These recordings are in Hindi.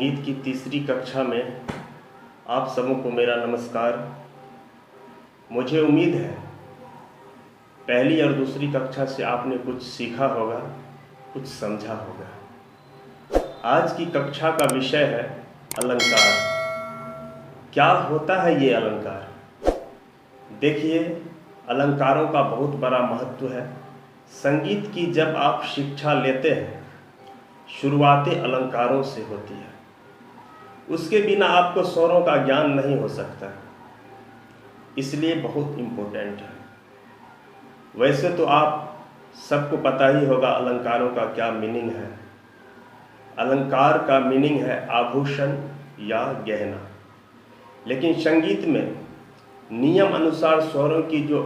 संगीत की तीसरी कक्षा में आप सबों को मेरा नमस्कार। मुझे उम्मीद है पहली और दूसरी कक्षा से आपने कुछ सीखा होगा, कुछ समझा होगा। आज की कक्षा का विषय है अलंकार। क्या होता है ये अलंकार? देखिए, अलंकारों का बहुत बड़ा महत्व है। संगीत की जब आप शिक्षा लेते हैं, शुरुआतें अलंकारों से होती है। उसके बिना आपको स्वरों का ज्ञान नहीं हो सकता, इसलिए बहुत इम्पोर्टेंट है। वैसे तो आप सबको पता ही होगा अलंकारों का क्या मीनिंग है। अलंकार का मीनिंग है आभूषण या गहना, लेकिन संगीत में नियम अनुसार स्वरों की जो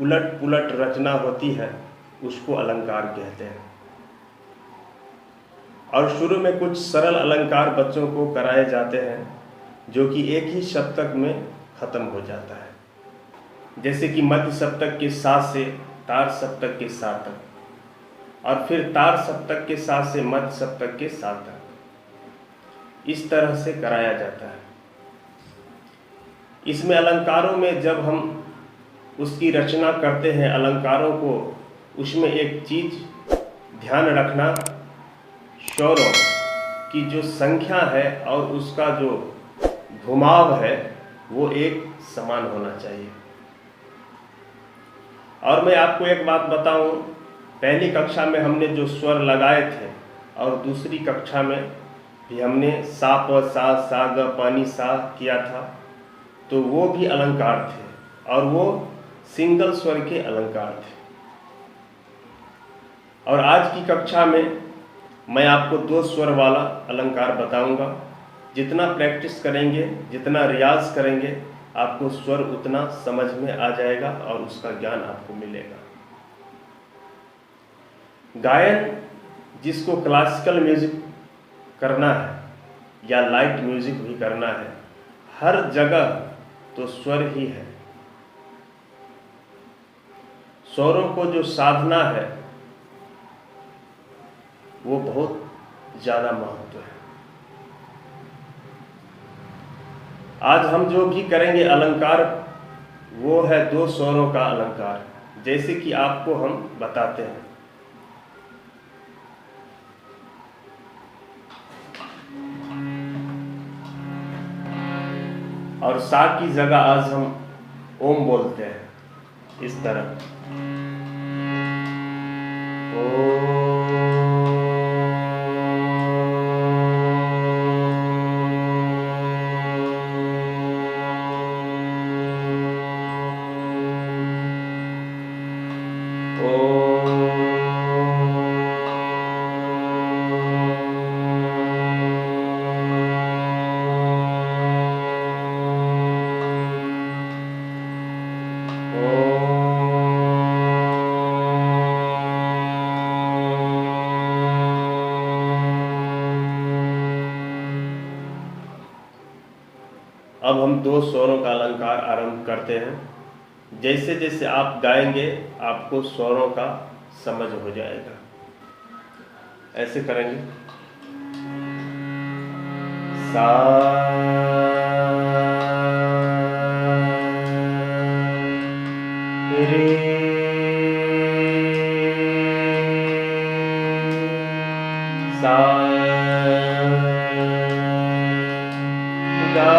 उलट पुलट रचना होती है उसको अलंकार कहते हैं। और शुरू में कुछ सरल अलंकार बच्चों को कराए जाते हैं जो कि एक ही सप्तक में खत्म हो जाता है, जैसे कि मध्य सप्तक के साथ से तार सप्तक के साथ तक, और फिर तार सप्तक के साथ से मध्य सप्तक के साथ तक। इस तरह से कराया जाता है। इसमें अलंकारों में जब हम उसकी रचना करते हैं अलंकारों को, उसमें एक चीज ध्यान रखना, स्वरों की जो संख्या है और उसका जो घुमाव है वो एक समान होना चाहिए। और मैं आपको एक बात बताऊं, पहली कक्षा में हमने जो स्वर लगाए थे और दूसरी कक्षा में भी हमने सा प सा ग प नि सा किया था, तो वो भी अलंकार थे और वो सिंगल स्वर के अलंकार थे। और आज की कक्षा में मैं आपको 2 स्वर वाला अलंकार बताऊंगा। जितना प्रैक्टिस करेंगे, जितना रियाज करेंगे, आपको स्वर उतना समझ में आ जाएगा और उसका ज्ञान आपको मिलेगा। गायन जिसको क्लासिकल म्यूजिक करना है या लाइट म्यूजिक भी करना है, हर जगह तो स्वर ही है। स्वरों को जो साधना है वो बहुत ज़्यादा महत्व है। आज हम जो भी करेंगे अलंकार, वो है 2 स्वरों का अलंकार, जैसे कि आपको हम बताते हैं। और सा की जगह आज हम ओम बोलते हैं, इस तरह। अब हम 2 स्वरों का अलंकार आरंभ करते हैं। जैसे जैसे आप गाएंगे आपको स्वरों का समझ हो जाएगा। ऐसे करेंगे, सा रे सा गा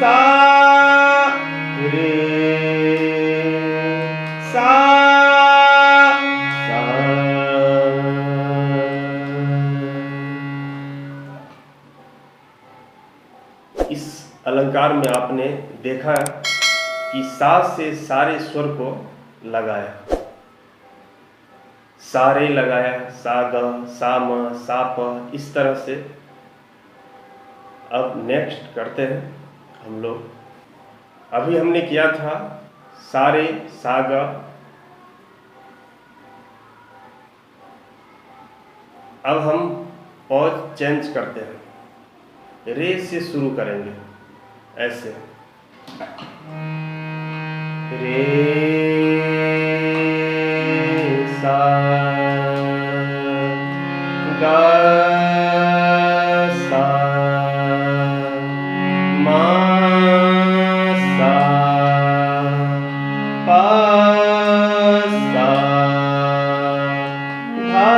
सा रे सा सा। इस अलंकार में आपने देखा कि सा से सारे स्वर को लगाया, सारे लगाया, सा ग सा म सा प, इस तरह से। अब नेक्स्ट करते हैं हम लोग। अभी हमने किया था सारे सा ग, अब हम पॉज चेंज करते हैं, रे से शुरू करेंगे ऐसे, रे सा गा सा मा सा पा सा धा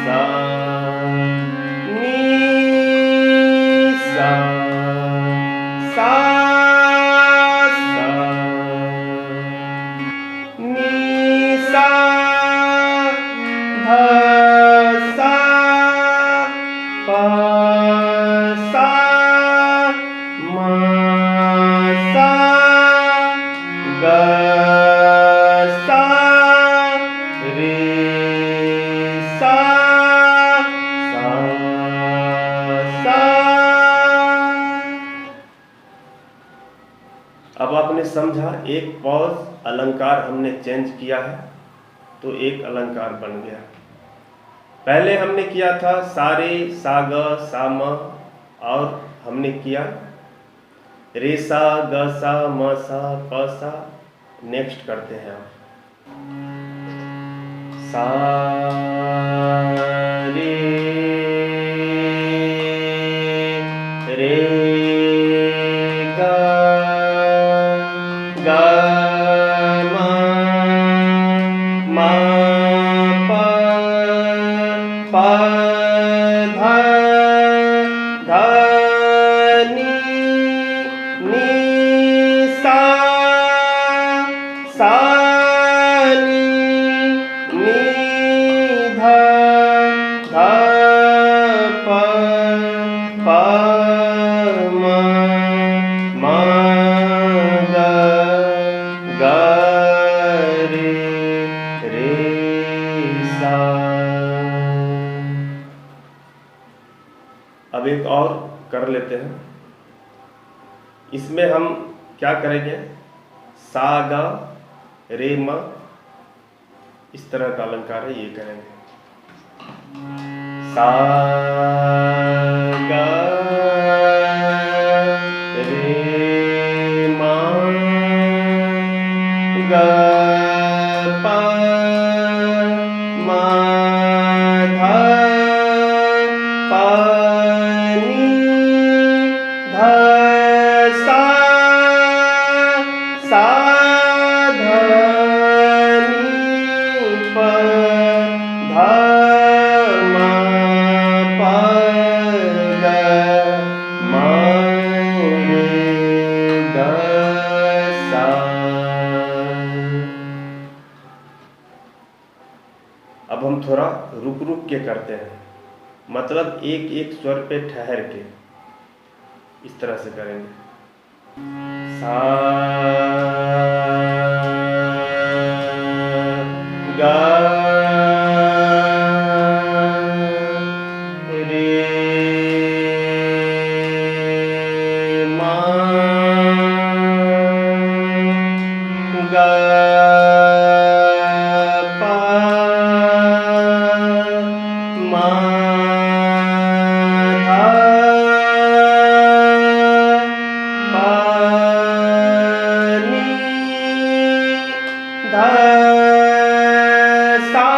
सा नी सा सा सा नी सा धा सा पा सा मा सा गा सा रे सा सा सा। अब आपने समझा, एक पॉज अलंकार हमने चेंज किया है तो एक अलंकार बन गया। पहले हमने किया था सारे सा ग सा म, और हमने किया रे सा ग सा म सा प सा। नेक्स्ट करते हैं आप सा रे रे ग ग म म प प ध ध नी नी सा सा नी नी ध ध प प म म ग ग रे रे सा। अब एक और कर लेते हैं। इसमें हम क्या करेंगे, सा गा रे म, इस तरह का अलंकार है, ये करेंगे सा गा रे म ग प म ध प नी ध सा सा ध नी प ध म प ग म रे ग सा। अब हम थोड़ा रुक रुक के करते हैं, मतलब एक एक स्वर पे ठहर के इस तरह से करेंगे। सा गा रे मा गा पा मा धा पा नी धा सा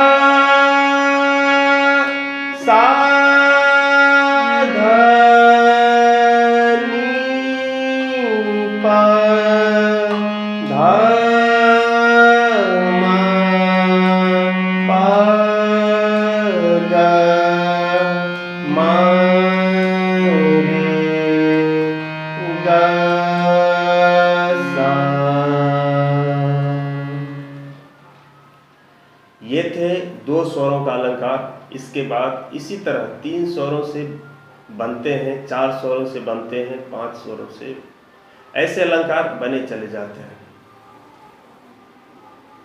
सा धा नी पा धा मा पा गा मा रे ग सा। ये थे 2 स्वरों का अलंकार। इसके बाद इसी तरह 3 स्वरों से बनते हैं, 4 स्वरों से बनते हैं, 5 स्वरों से, ऐसे अलंकार बने चले जाते हैं।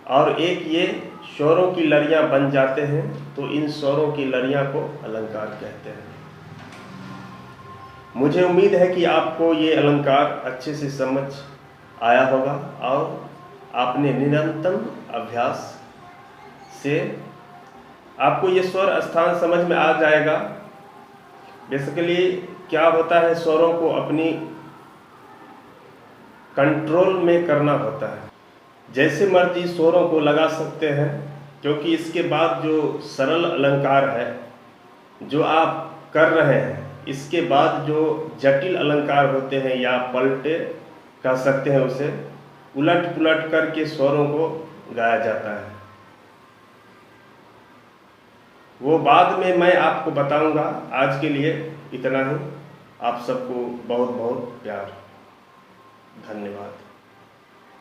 और एक ये स्वरों की लड़ियां बन जाते हैं, तो इन स्वरों की लड़ियां को अलंकार कहते हैं। मुझे उम्मीद है कि आपको ये अलंकार अच्छे से समझ आया होगा और आपने निरंतर अभ्यास से आपको ये स्वर स्थान समझ में आ जाएगा। बेसिकली क्या होता है, स्वरों को अपनी कंट्रोल में करना होता है। जैसे मर्जी स्वरों को लगा सकते हैं, क्योंकि इसके बाद जो सरल अलंकार है जो आप कर रहे हैं, इसके बाद जो जटिल अलंकार होते हैं या पलटे कह सकते हैं, उसे उलट पुलट करके स्वरों को गाया जाता है। वो बाद में मैं आपको बताऊंगा। आज के लिए इतना ही। आप सबको बहुत बहुत प्यार। धन्यवाद।